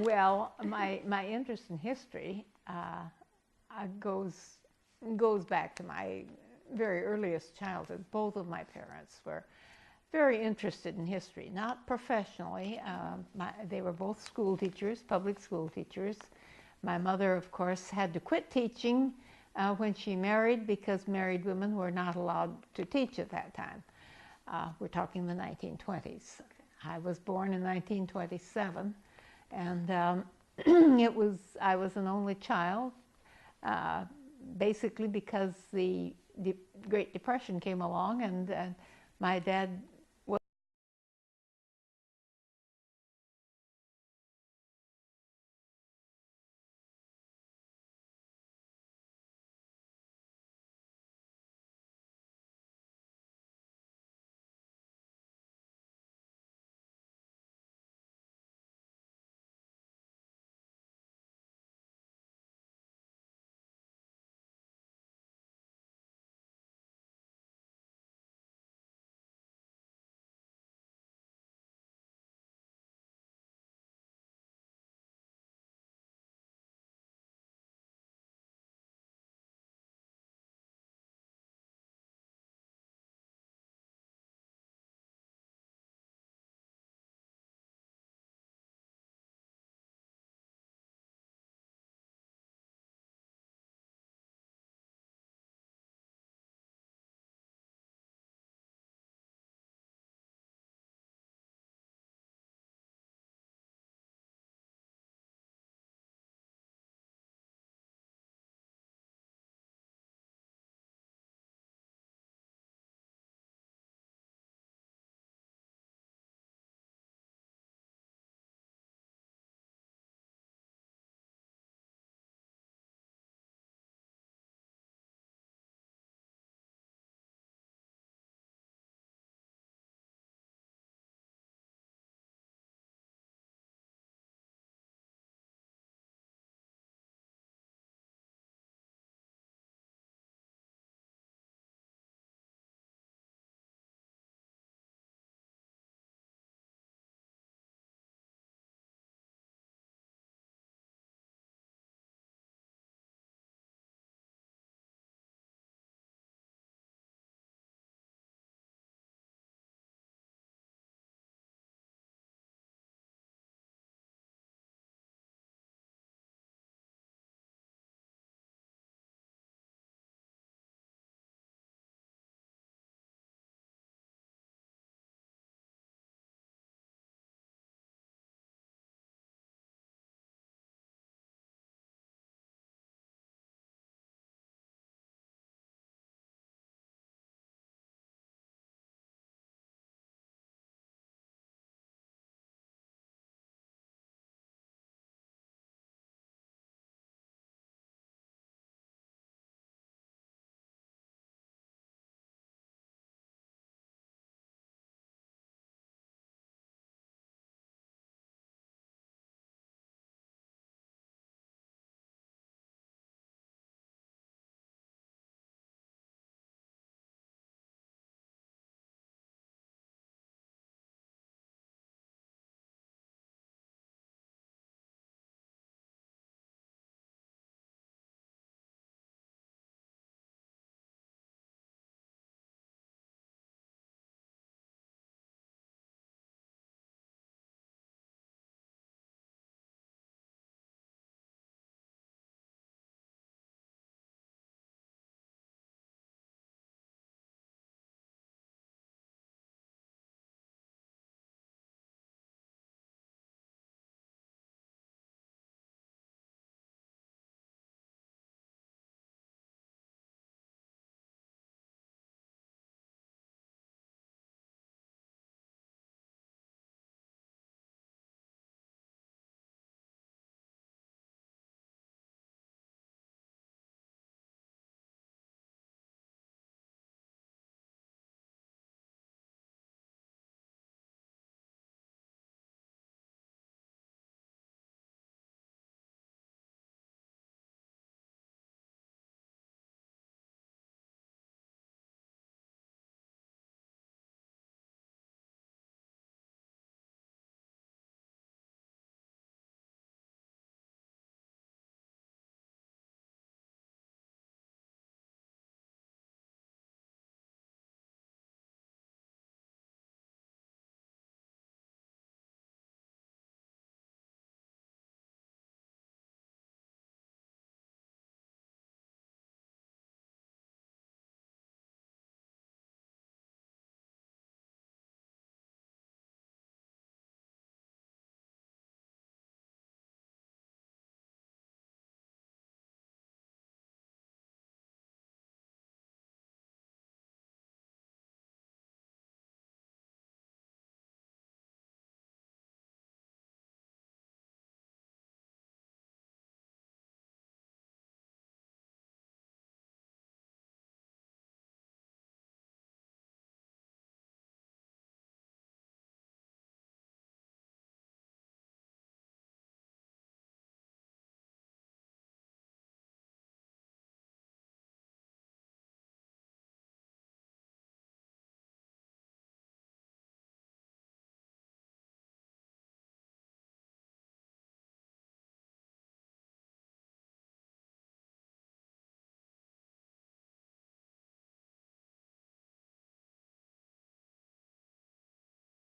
Well, my interest in history goes back to my very earliest childhood. Both of my parents were very interested in history, not professionally. They were both school teachers, public school teachers. My mother, of course, had to quit teaching when she married because married women were not allowed to teach at that time. We're talking the 1920s. Okay. I was born in 1927, and I was an only child, basically because the Great Depression came along, and my dad